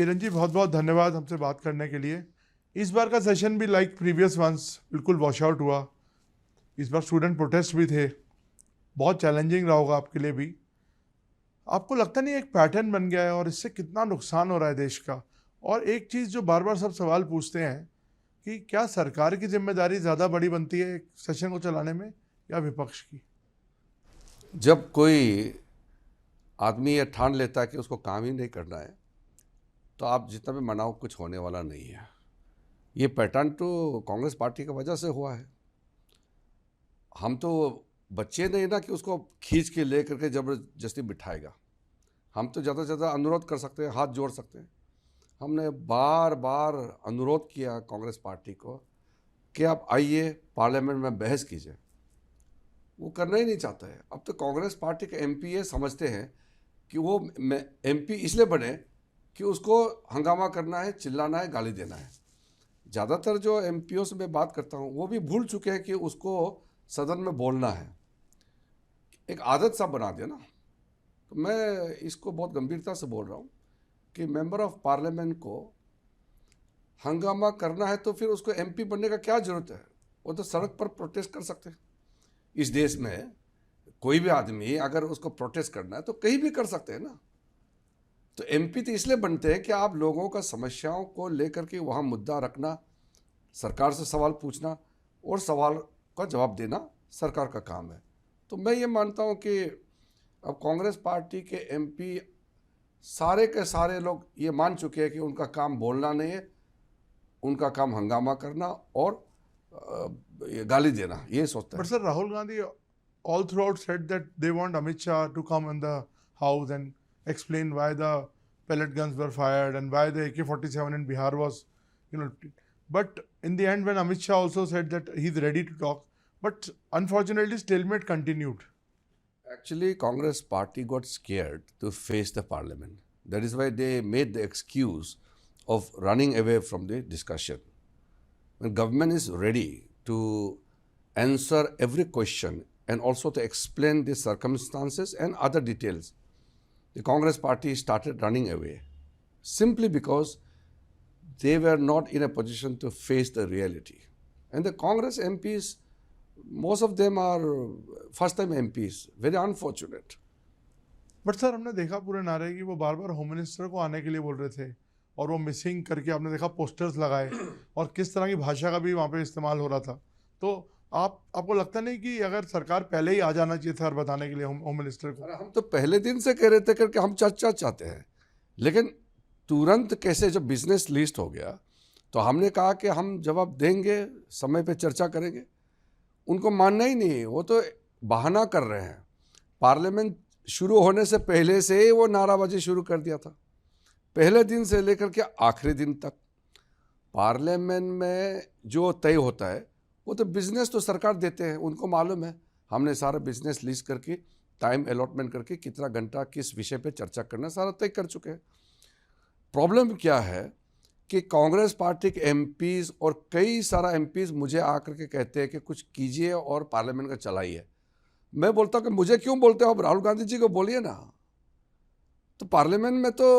किरण जी, बहुत बहुत धन्यवाद हमसे बात करने के लिए। इस बार का सेशन भी लाइक प्रीवियस वंस बिल्कुल वॉश आउट हुआ। इस बार स्टूडेंट प्रोटेस्ट भी थे, बहुत चैलेंजिंग रहा होगा आपके लिए भी। आपको लगता नहीं एक पैटर्न बन गया है और इससे कितना नुकसान हो रहा है देश का? और एक चीज़ जो बार बार सब सवाल पूछते हैं कि क्या सरकार की जिम्मेदारी ज़्यादा बड़ी बनती है एक सेशन को चलाने में या विपक्ष की? जब कोई आदमी ये ठान लेता है कि उसको काम ही नहीं करना है, तो आप जितना भी मनाओ कुछ होने वाला नहीं है। ये पैटर्न तो कांग्रेस पार्टी की वजह से हुआ है। हम तो बच्चे नहीं ना कि उसको खींच के ले करके ज़बरदस्ती बिठाएगा। हम तो ज़्यादा से ज़्यादा अनुरोध कर सकते हैं, हाथ जोड़ सकते हैं। हमने बार बार अनुरोध किया कांग्रेस पार्टी को कि आप आइए पार्लियामेंट में बहस कीजिए। वो करना ही नहीं चाहता है। अब तो कांग्रेस पार्टी के एमपी ये समझते हैं कि वो एमपी इसलिए बने कि उसको हंगामा करना है, चिल्लाना है, गाली देना है। ज़्यादातर जो एमपीओ से मैं बात करता हूँ वो भी भूल चुके हैं कि उसको सदन में बोलना है। एक आदत सा बना दिया ना। तो मैं इसको बहुत गंभीरता से बोल रहा हूँ कि मेंबर ऑफ पार्लियामेंट को हंगामा करना है तो फिर उसको एमपी बनने का क्या ज़रूरत है? वो तो सड़क पर प्रोटेस्ट कर सकते हैं। इस देश में कोई भी आदमी अगर उसको प्रोटेस्ट करना है तो कहीं भी कर सकते हैं ना। तो एमपी तो इसलिए बनते हैं कि आप लोगों का समस्याओं को लेकर के वहाँ मुद्दा रखना, सरकार से सवाल पूछना और सवाल का जवाब देना सरकार का काम है। तो मैं ये मानता हूँ कि अब कांग्रेस पार्टी के एमपी सारे के सारे लोग ये मान चुके हैं कि उनका काम बोलना नहीं है, उनका काम हंगामा करना और ये गाली देना, ये सोचता But है। sir, Rahul Gandhi all throughout said that they want Amit Shah to come in the house and explain why the pellet guns were fired and why the AK-47 in Bihar was, you know. But in the end, when Amit Shah also said that he's ready to talk, but unfortunately, stalemate continued. Actually, Congress party got scared to face the parliament. That is why they made the excuse of running away from the discussion. When government is ready to answer every question and also to explain the circumstances and other details, the Congress party started running away simply because they were not in a position to face the reality. And the Congress MPs, most of them are first-time MPs, very unfortunate. But sir, हमने देखा पूरे नारे की वो बार बार home minister को आने के लिए बोल रहे थे और वो मिसिंग करके आपने देखा पोस्टर्स लगाए और किस तरह की भाषा का भी वहाँ पे इस्तेमाल हो रहा था। तो आपको लगता नहीं कि अगर सरकार पहले ही आ जाना चाहिए था और बताने के लिए होम मिनिस्टर को? अरे हम तो पहले दिन से कह रहे थे करके हम चर्चा चाहते हैं, लेकिन तुरंत कैसे जब बिजनेस लिस्ट हो गया तो हमने कहा कि हम जवाब देंगे, समय पे चर्चा करेंगे। उनको मानना ही नहीं, वो तो बहाना कर रहे हैं। पार्लियामेंट शुरू होने से पहले से ही वो नाराबाजी शुरू कर दिया था, पहले दिन से लेकर के आखिरी दिन तक। पार्लियामेंट में जो तय होता है वो तो बिजनेस तो सरकार देते हैं, उनको मालूम है। हमने सारा बिजनेस लिस्ट करके टाइम अलॉटमेंट करके कितना घंटा किस विषय पे चर्चा करना सारा तय कर चुके हैं। प्रॉब्लम क्या है कि कांग्रेस पार्टी के एमपीज और कई सारा एमपीज मुझे आकर के कहते हैं कि कुछ कीजिए और पार्लियामेंट का चलाइए। मैं बोलता हूँ कि मुझे क्यों बोलते हो, अब राहुल गांधी जी को बोलिए ना। तो पार्लियामेंट में तो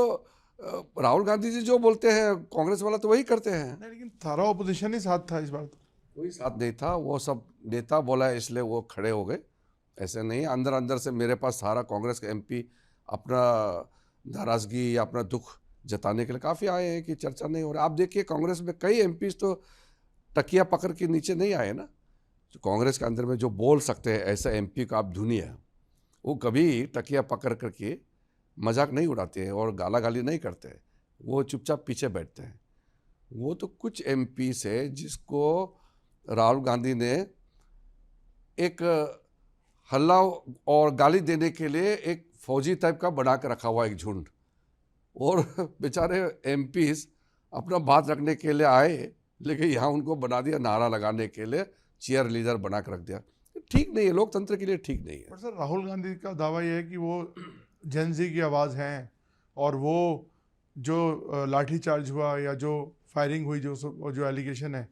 राहुल गांधी जी जो बोलते हैं कांग्रेस वाला तो वही करते हैं। नहीं, लेकिन सारा ऑपोजिशन ही साथ था इस बार। तो कोई साथ नहीं था, वो सब नेता बोला है इसलिए वो खड़े हो गए। ऐसे नहीं, अंदर अंदर से मेरे पास सारा कांग्रेस का एमपी अपना नाराजगी या अपना दुख जताने के लिए काफ़ी आए हैं कि चर्चा नहीं हो रहा। आप देखिए कांग्रेस में कई एमपीज तो तकिया पकड़ के नीचे नहीं आए ना। जो कांग्रेस के अंदर में जो बोल सकते हैं ऐसा एमपी को आप ढूंढिए, वो कभी तकिया पकड़ करके मजाक नहीं उड़ाते हैं और गाला गाली नहीं करते हैं, वो चुपचाप पीछे बैठते हैं। वो तो कुछ एमपी से जिसको राहुल गांधी ने एक हल्ला और गाली देने के लिए एक फौजी टाइप का बना कर रखा हुआ एक झुंड, और बेचारे एमपीज अपना बात रखने के लिए आए, लेकिन यहाँ उनको बना दिया नारा लगाने के लिए, चीयर लीडर बना कर रख दिया। ठीक नहीं है, लोकतंत्र के लिए ठीक नहीं है। पर सर, राहुल गांधी का दावा यह है कि वो जेनजी की आवाज़ हैं और वो जो लाठीचार्ज हुआ या जो फायरिंग हुई, जो एलिगेशन है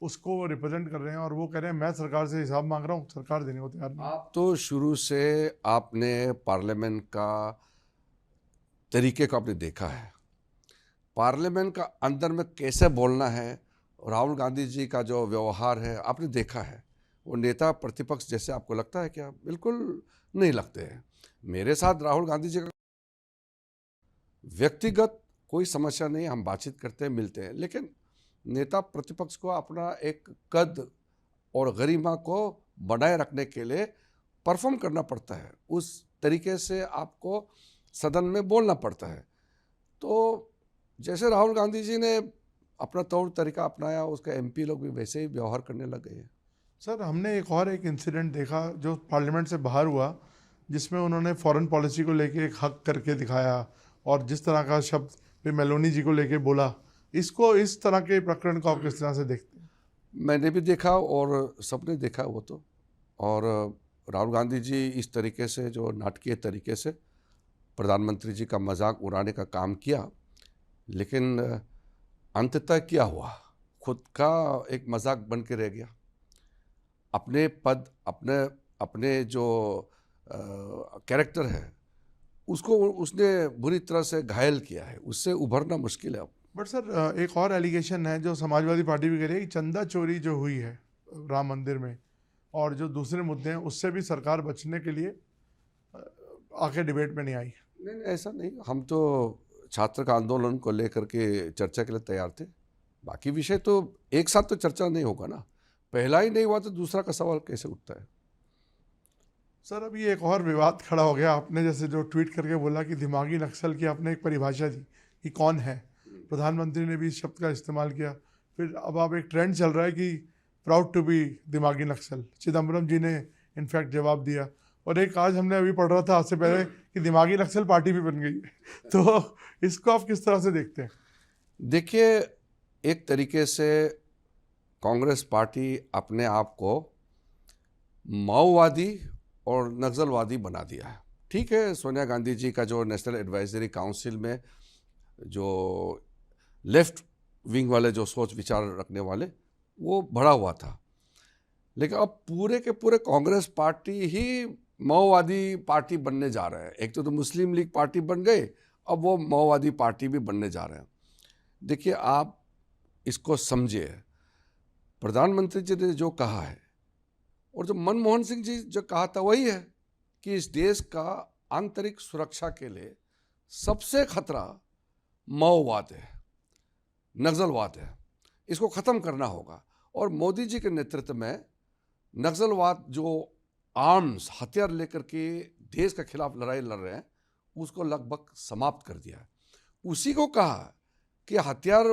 उसको वो रिप्रेजेंट कर रहे हैं और वो कह रहे हैं मैं सरकार से हिसाब मांग रहा हूँ, सरकार देने को तैयार नहीं। आप तो शुरू से आपने पार्लियामेंट का तरीके को आपने देखा है। पार्लियामेंट का अंदर में कैसे बोलना है, राहुल गांधी जी का जो व्यवहार है आपने देखा है। वो नेता प्रतिपक्ष जैसे आपको लगता है क्या? बिल्कुल नहीं लगते हैं। मेरे साथ राहुल गांधी जी का व्यक्तिगत कोई समस्या नहीं, हम बातचीत करते हैं, मिलते हैं, लेकिन नेता प्रतिपक्ष को अपना एक कद और गरिमा को बनाए रखने के लिए परफॉर्म करना पड़ता है। उस तरीके से आपको सदन में बोलना पड़ता है। तो जैसे राहुल गांधी जी ने अपना तौर तरीका अपनाया, उसका एमपी लोग भी वैसे ही व्यवहार करने लग गए हैं। सर, हमने एक इंसिडेंट देखा जो पार्लियामेंट से बाहर हुआ, जिसमें उन्होंने फॉरेन पॉलिसी को लेके एक हक करके दिखाया और जिस तरह का शब्द पे मेलोनी जी को लेके बोला, इसको, इस तरह के प्रकरण को आप किस तरह से देखते हैं? मैंने भी देखा और सबने देखा वो तो। और राहुल गांधी जी इस तरीके से जो नाटकीय तरीके से प्रधानमंत्री जी का मजाक उड़ाने का काम किया, लेकिन अंततः क्या हुआ? खुद का एक मजाक बन के रह गया। अपने पद, अपने अपने जो कैरेक्टर है उसको उसने बुरी तरह से घायल किया है। उससे उभरना मुश्किल है अब। बट सर, एक और एलिगेशन है जो समाजवादी पार्टी भी कह रही है कि चंदा चोरी जो हुई है राम मंदिर में और जो दूसरे मुद्दे हैं, उससे भी सरकार बचने के लिए आके डिबेट में नहीं आई। नहीं, ऐसा नहीं। हम तो छात्र का आंदोलन को लेकर के चर्चा के लिए तैयार थे। बाकी विषय तो एक साथ तो चर्चा नहीं होगा ना। पहला ही नहीं हुआ तो दूसरा का सवाल कैसे उठता है? सर, अभी एक और विवाद खड़ा हो गया। आपने जैसे जो ट्वीट करके बोला कि दिमागी नक्सल की आपने एक परिभाषा दी कि कौन है, प्रधानमंत्री ने भी इस शब्द का इस्तेमाल किया। फिर अब एक ट्रेंड चल रहा है कि प्राउड टू बी दिमागी नक्सल। चिदम्बरम जी ने इनफैक्ट जवाब दिया। और एक आज हमने अभी पढ़ रहा था आज से पहले कि दिमागी नक्सल पार्टी भी बन गई है। तो इसको आप किस तरह से देखते हैं? देखिए, एक तरीके से कांग्रेस पार्टी अपने आप को माओवादी और नक्सलवादी बना दिया है। ठीक है, सोनिया गांधी जी का जो नेशनल एडवाइजरी काउंसिल में जो लेफ्ट विंग वाले जो सोच विचार रखने वाले, वो बढ़ा हुआ था, लेकिन अब पूरे के पूरे कांग्रेस पार्टी ही माओवादी पार्टी बनने जा रहे हैं। एक तो मुस्लिम लीग पार्टी बन गए, अब वो माओवादी पार्टी भी बनने जा रहे हैं। देखिए, आप इसको समझिए, प्रधानमंत्री जी ने जो कहा है और जो मनमोहन सिंह जी जो कहा था वही है कि इस देश का आंतरिक सुरक्षा के लिए सबसे खतरा माओवाद है, नक्सलवाद है। इसको ख़त्म करना होगा। और मोदी जी के नेतृत्व में नक्सलवाद जो आर्म्स, हथियार लेकर के देश के खिलाफ लड़ाई लड़ रहे हैं, उसको लगभग समाप्त कर दिया है। उसी को कहा कि हथियार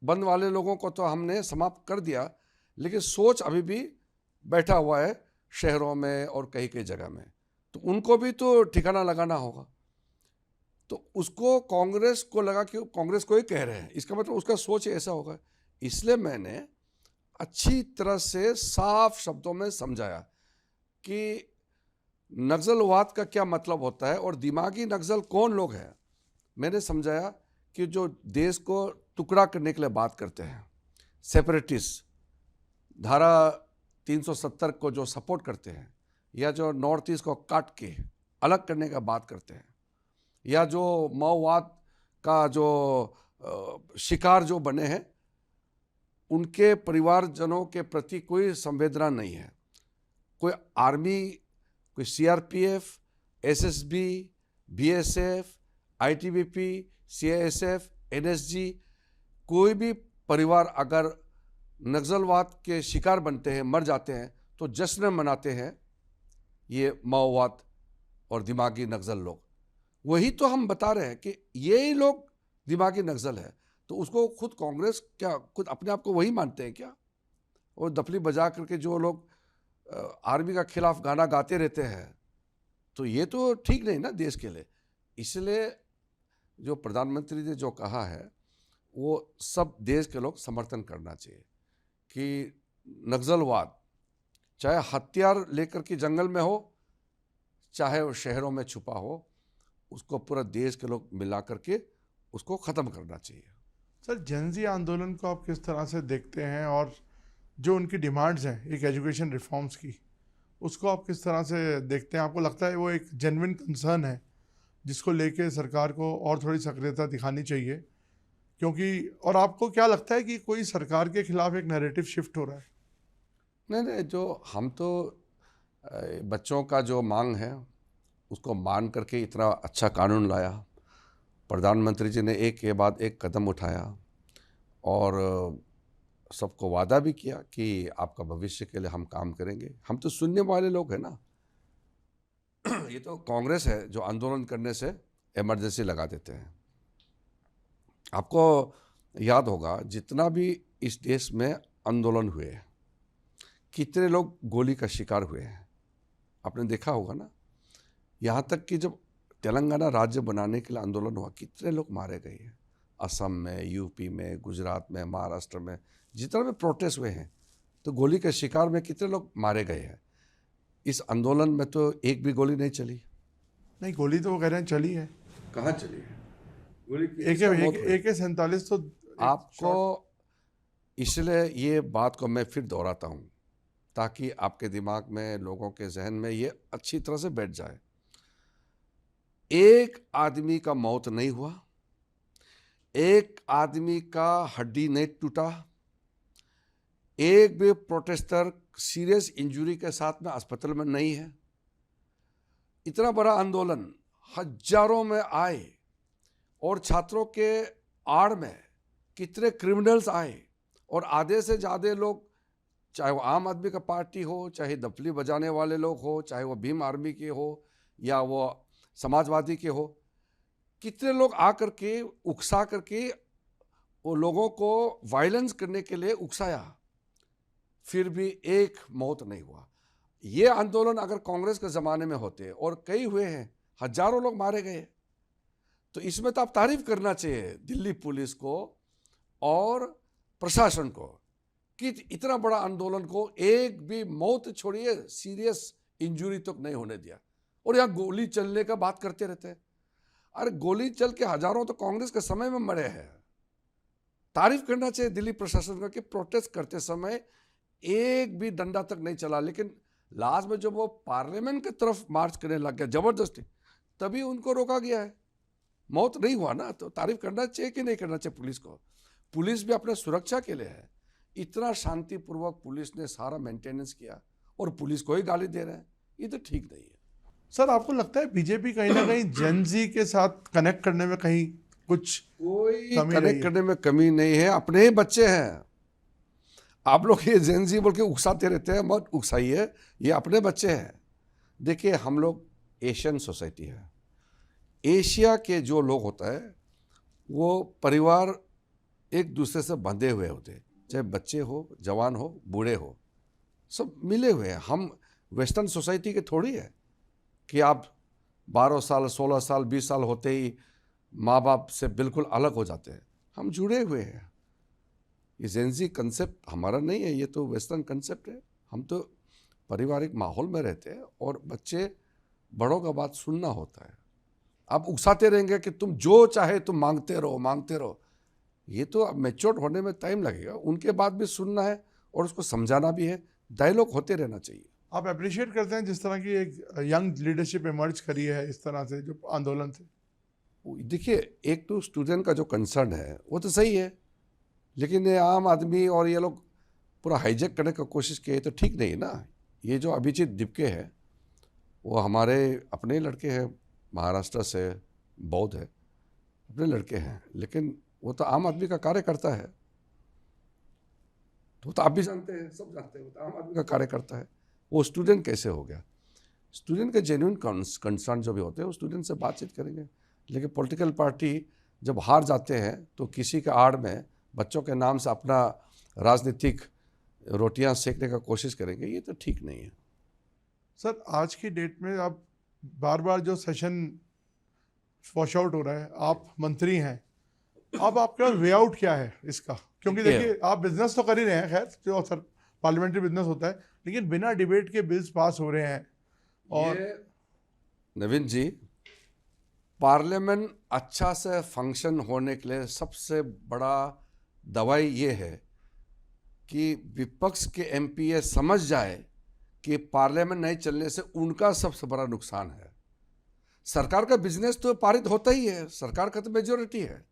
बंद वाले लोगों को तो हमने समाप्त कर दिया, लेकिन सोच अभी भी बैठा हुआ है शहरों में और कई कई जगह में, तो उनको भी तो ठिकाना लगाना होगा। तो उसको कांग्रेस को लगा कि कांग्रेस को ही कह रहे हैं, इसका मतलब उसका सोच ऐसा होगा। इसलिए मैंने अच्छी तरह से साफ शब्दों में समझाया कि नक्सलवाद का क्या मतलब होता है और दिमागी नक्सल कौन लोग हैं। मैंने समझाया कि जो देश को टुकड़ा करने के लिए बात करते हैं, सेपरेटिस्ट, धारा 370 को जो सपोर्ट करते हैं, या जो नॉर्थ ईस्ट को काट के अलग करने का बात करते हैं, या जो माओवाद का जो शिकार जो बने हैं, उनके परिवारजनों के प्रति कोई संवेदना नहीं है। कोई आर्मी, कोई CRPF, SSB, BSF, ITBP, CISF, NSG, कोई भी परिवार अगर नक्सलवाद के शिकार बनते हैं, मर जाते हैं, तो जश्न मनाते हैं ये माओवाद और दिमागी नक्सल लोग। वही तो हम बता रहे हैं कि यही लोग दिमागी नक्सल है। तो उसको खुद कांग्रेस क्या खुद अपने आप को वही मानते हैं क्या? और दफली बजा करके जो लोग आर्मी का खिलाफ गाना गाते रहते हैं, तो ये तो ठीक नहीं ना देश के लिए। इसलिए जो प्रधानमंत्री ने जो कहा है, वो सब देश के लोग समर्थन करना चाहिए कि नक्सलवाद चाहे हथियार लेकर के जंगल में हो, चाहे वो शहरों में छुपा हो, उसको पूरा देश के लोग मिला करके उसको ख़त्म करना चाहिए। सर, जेनजी आंदोलन को आप किस तरह से देखते हैं और जो उनकी डिमांड्स हैं एक एजुकेशन रिफॉर्म्स की, उसको आप किस तरह से देखते हैं? आपको लगता है वो एक जेन्युइन कंसर्न है जिसको लेके सरकार को और थोड़ी सक्रियता दिखानी चाहिए क्योंकि और आपको क्या लगता है कि कोई सरकार के खिलाफ एक नैरेटिव शिफ्ट हो रहा है? नहीं, जो हम तो बच्चों का जो मांग है उसको मान करके इतना अच्छा कानून लाया, प्रधानमंत्री जी ने एक के बाद एक कदम उठाया और सबको वादा भी किया कि आपका भविष्य के लिए हम काम करेंगे। हम तो सुनने वाले लोग हैं ना। ये तो कांग्रेस है जो आंदोलन करने से इमरजेंसी लगा देते हैं। आपको याद होगा जितना भी इस देश में आंदोलन हुए, कितने लोग गोली का शिकार हुए हैं, आपने देखा होगा ना। यहाँ तक कि जब तेलंगाना राज्य बनाने के लिए आंदोलन हुआ, कितने लोग मारे गए हैं। असम में, यूपी में, गुजरात में, महाराष्ट्र में जितना भी प्रोटेस्ट हुए हैं, तो गोली के शिकार में कितने लोग मारे गए हैं। इस आंदोलन में तो एक भी गोली नहीं चली। नहीं, गोली तो वो कह रहे हैं चली है। कहाँ चली है गोली? AK-47 तो आपको इसलिए ये बात को मैं फिर दोहराता हूँ ताकि आपके दिमाग में, लोगों के जहन में ये अच्छी तरह से बैठ जाए। एक आदमी का मौत नहीं हुआ, एक आदमी का हड्डी नहीं टूटा, एक भी प्रोटेस्टर सीरियस इंजरी के साथ में अस्पताल में नहीं है। इतना बड़ा आंदोलन हजारों में आए और छात्रों के आड़ में कितने क्रिमिनल्स आए और आधे से ज़्यादा लोग, चाहे वो आम आदमी का पार्टी हो, चाहे दफली बजाने वाले लोग हो, चाहे वो भीम आर्मी के हो या वो समाजवादी के हो, कितने लोग आकर के उकसा करके वो लोगों को वायलेंस करने के लिए उकसाया, फिर भी एक मौत नहीं हुआ। ये आंदोलन अगर कांग्रेस के ज़माने में होते और कई हुए हैं, हजारों लोग मारे गए, तो इसमें तो आप तारीफ करना चाहिए दिल्ली पुलिस को और प्रशासन को कि इतना बड़ा आंदोलन को एक भी मौत छोड़िए, सीरियस इंजरी तक नहीं होने दिया। और यहाँ गोली चलने का बात करते रहते हैं। अरे गोली चल के हजारों तो कांग्रेस के समय में मरे हैं। तारीफ करना चाहिए दिल्ली प्रशासन का कि प्रोटेस्ट करते समय एक भी डंडा तक नहीं चला, लेकिन लास्ट में जब वो पार्लियामेंट की तरफ मार्च करने लग गया जबरदस्ती, तभी उनको रोका गया है। मौत नहीं हुआ ना, तो तारीफ करना चाहिए कि नहीं करना चाहिए पुलिस को? पुलिस भी अपने सुरक्षा के लिए है। इतना शांतिपूर्वक पुलिस ने सारा मेंटेनेंस किया और पुलिस को ही गाली दे रहे हैं, ये तो ठीक नहीं है। सर, आपको लगता है बीजेपी कहीं ना कहीं जेन जी के साथ कनेक्ट करने में कहीं कुछ कोई कमी रही कनेक्ट है? करने में कमी नहीं है, अपने ही बच्चे हैं। आप लोग ये जेन जी बोल के उकसाते रहते हैं, मत उकसाइए, ये अपने बच्चे हैं। देखिए, हम लोग एशियन सोसाइटी है। एशिया के जो लोग होता है वो परिवार एक दूसरे से बंधे हुए होते हैं, चाहे बच्चे हो, जवान हो, बूढ़े हो, सब मिले हुए हैं। हम वेस्टर्न सोसाइटी के थोड़ी है कि आप 12 साल, 16 साल, 20 साल होते ही माँ बाप से बिल्कुल अलग हो जाते हैं। हम जुड़े हुए हैं। ये जेनजी कंसेप्ट हमारा नहीं है, ये तो वेस्टर्न कंसेप्ट है। हम तो पारिवारिक माहौल में रहते हैं और बच्चे बड़ों का बात सुनना होता है। आप उकसाते रहेंगे कि तुम जो चाहे तुम मांगते रहो, ये तो अब मैच्योर होने में टाइम लगेगा। उनके बात भी सुनना है और उसको समझाना भी है। डायलॉग होते रहना चाहिए। आप अप्रिशिएट करते हैं जिस तरह की एक यंग लीडरशिप इमर्ज करी है इस तरह से जो आंदोलन से? देखिए, एक तो स्टूडेंट का जो कंसर्न है वो तो सही है, लेकिन ये आम आदमी और ये लोग पूरा हाईजैक करने का कोशिश किए तो ठीक नहीं ना। ये जो अभिजीत दिपके है वो हमारे अपने लड़के हैं, महाराष्ट्र से, बौद्ध है, अपने लड़के हैं, लेकिन वो तो आम आदमी का कार्यकर्ता है। तो आप भी जानते हैं, सब जानते हैं, वो तो आम आदमी का कार्यकर्ता है। वो स्टूडेंट कैसे हो गया? स्टूडेंट के जेन्युइन कंसर्न जो भी होते हैं वो स्टूडेंट से बातचीत करेंगे। लेकिन पॉलिटिकल पार्टी जब हार जाते हैं तो किसी के आड़ में बच्चों के नाम से अपना राजनीतिक रोटियां सेकने का कोशिश करेंगे, ये तो ठीक नहीं है। सर, आज की डेट में आप बार बार जो सेशन वॉश आउट हो रहा है, आप मंत्री हैं, अब आपका वे आउट क्या है इसका? क्योंकि देखिए, आप बिजनेस तो कर ही रहे हैं, खैर जो सर पार्लियामेंट्री बिजनेस होता है, लेकिन बिना डिबेट के बिल्स पास हो रहे हैं। और नवीन जी, पार्लियामेंट अच्छा से फंक्शन होने के लिए सबसे बड़ा दवाई ये है कि विपक्ष के एमपी ये समझ जाए कि पार्लियामेंट नहीं चलने से उनका सबसे बड़ा नुकसान है। सरकार का बिजनेस तो पारित होता ही है, सरकार का तो मेजोरिटी है।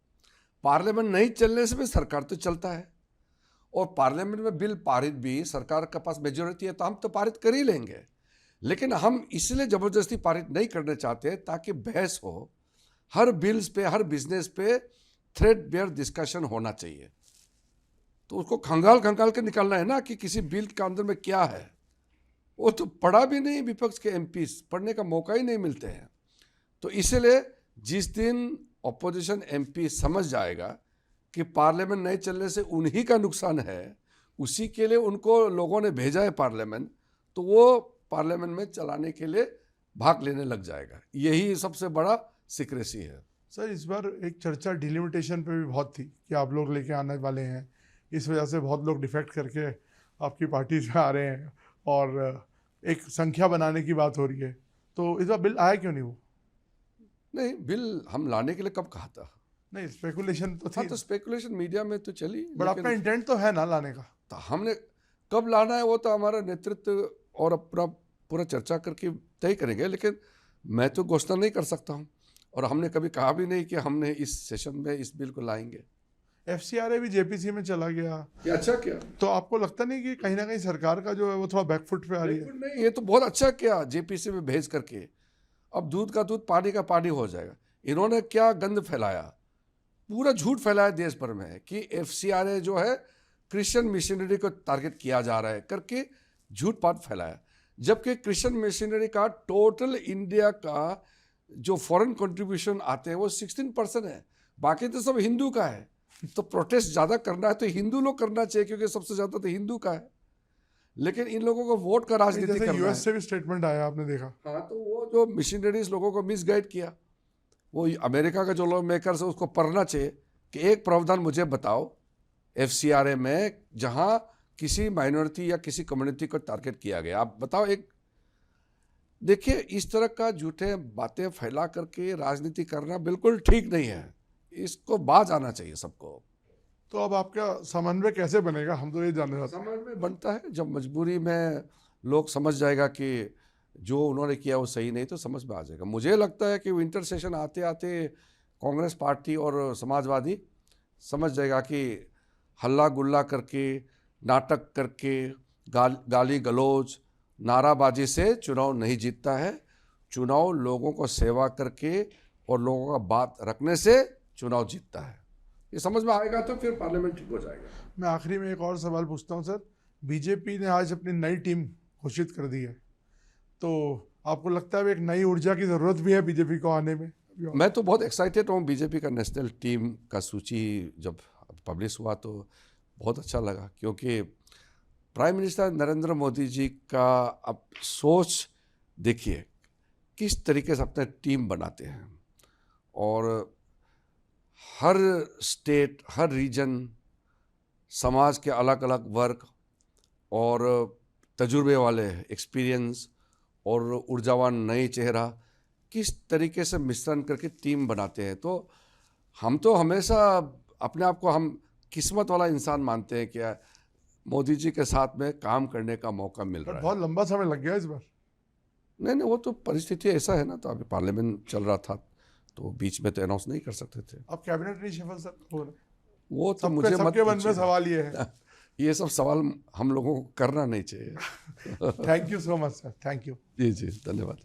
पार्लियामेंट नहीं चलने से भी सरकार तो चलता है, और पार्लियामेंट में बिल पारित भी सरकार के पास मेजोरिटी है तो हम तो पारित कर ही लेंगे। लेकिन हम इसलिए ज़बरदस्ती पारित नहीं करना चाहते ताकि बहस हो, हर बिल्स पे, हर बिजनेस पे थ्रेड बेयर डिस्कशन होना चाहिए। तो उसको खंगाल खंगाल के निकालना है ना कि किसी बिल के अंदर में क्या है, वो तो पढ़ा भी नहीं, विपक्ष के एमपीज पढ़ने का मौका ही नहीं मिलते हैं। तो इसलिए जिस दिन अपोजिशन एमपी समझ जाएगा कि पार्लियामेंट नहीं चलने से उन्हीं का नुकसान है, उसी के लिए उनको लोगों ने भेजा है पार्लियामेंट, तो वो पार्लियामेंट में चलाने के लिए भाग लेने लग जाएगा। यही सबसे बड़ा सीक्रेसी है। सर इस बार एक चर्चा डिलिमिटेशन पे भी बहुत थी कि आप लोग लेके आने वाले हैं, इस वजह से बहुत लोग डिफेक्ट करके आपकी पार्टी से आ रहे हैं और एक संख्या बनाने की बात हो रही है, तो इस बार बिल आया क्यों नहीं? वो नहीं, बिल हम लाने के लिए कब कहा था? नहीं, स्पेकुलेशन तो हाँ, थी। तो स्पेकुलेशन मीडिया में तो चली, बट आपका इंटेंट तो है ना लाने का? तो हमने कब लाना है वो तो हमारा नेतृत्व और अपना पूरा चर्चा करके तय करेंगे, लेकिन मैं तो घोषणा नहीं कर सकता हूँ, और हमने कभी कहा भी नहीं कि हमने इस सेशन में इस बिल को लाएंगे। FCRA भी JPC में चला गया, ये अच्छा क्या? तो आपको लगता नहीं कि कहीं ना कहीं सरकार का जो है वो थोड़ा बैकफुट पे आ रही है? बिल्कुल नहीं, ये तो बहुत अच्छा किया जेपीसी में भेज करके। अब दूध का दूध पानी का पानी हो जाएगा। इन्होंने क्या गंद फैलाया, पूरा झूठ फैलाया देश भर में कि FCRA जो है क्रिश्चियन मिशनरी को टारगेट किया जा रहा है करके झूठ बात फैलाया, जबकि क्रिश्चियन मिशनरी का टोटल इंडिया का जो फॉरेन कंट्रीब्यूशन आते हैं वो 16% है, बाकी तो सब हिंदू का है। तो प्रोटेस्ट ज़्यादा करना है तो हिंदू लोग करना चाहिए, क्योंकि सबसे ज़्यादा तो हिंदू का है। लेकिन इन लोगों को वोट का राजनीति करना है। यूएस से भी स्टेटमेंट आया, आपने देखा? हाँ, तो वो जो मिशनरीज लोगों को मिसगाइड किया, वो अमेरिका का जो लॉ मेकर्स है उसको पढ़ना चाहिए कि एक प्रावधान मुझे बताओ FCRA में जहाँ किसी माइनॉरिटी या किसी कम्युनिटी को टारगेट किया गया, आप बताओ एक। देखिए, इस तरह का झूठे बातें फैला करके राजनीति करना बिल्कुल ठीक नहीं है, इसको बाज आना चाहिए सबको। तो अब आपका समन्वय कैसे बनेगा, हम तो ये जानना चाहते हैं। समन्वय बनता है जब मजबूरी में लोग समझ जाएगा कि जो उन्होंने किया वो सही नहीं, तो समझ में आ जाएगा। मुझे लगता है कि विंटर सेशन आते आते कांग्रेस पार्टी और समाजवादी समझ जाएगा कि हल्ला गुल्ला करके, नाटक करके, गाली गलौज, नाराबाजी से चुनाव नहीं जीतता है। चुनाव लोगों को सेवा करके और लोगों का बात रखने से चुनाव जीतता है। ये समझ में आएगा तो फिर पार्लियामेंट ठीक हो जाएगा। मैं आखिरी में एक और सवाल पूछता हूँ सर, बीजेपी ने आज अपनी नई टीम घोषित कर दी है, तो आपको लगता है एक नई ऊर्जा की ज़रूरत भी है बीजेपी को आने में? मैं तो बहुत एक्साइटेड हूँ। बीजेपी का नेशनल टीम का सूची जब पब्लिश हुआ तो बहुत अच्छा लगा, क्योंकि प्राइम मिनिस्टर नरेंद्र मोदी जी का अब सोच देखिए किस तरीके से अपना टीम बनाते हैं, और हर स्टेट, हर रीजन, समाज के अलग अलग वर्ग और तजुर्बे वाले, एक्सपीरियंस और ऊर्जावान नए चेहरा, किस तरीके से मिश्रण करके टीम बनाते हैं। तो हम तो हमेशा अपने आप को हम किस्मत वाला इंसान मानते हैं कि मोदी जी के साथ में काम करने का मौका मिल रहा है। बहुत लंबा समय लग गया इस बार। नहीं, वो तो परिस्थिति ऐसा है ना, तो अभी पार्लियामेंट चल रहा था तो बीच में तो अनाउंस नहीं कर सकते थे। अब कैबिनेट रिशफल सर हो रहा है, वो तो मुझे मत सबके मन में पूछिए। सवाल ये है। ये सब सवाल हम लोगों को करना नहीं चाहिए। Thank you so much sir, thank you. जी, धन्यवाद।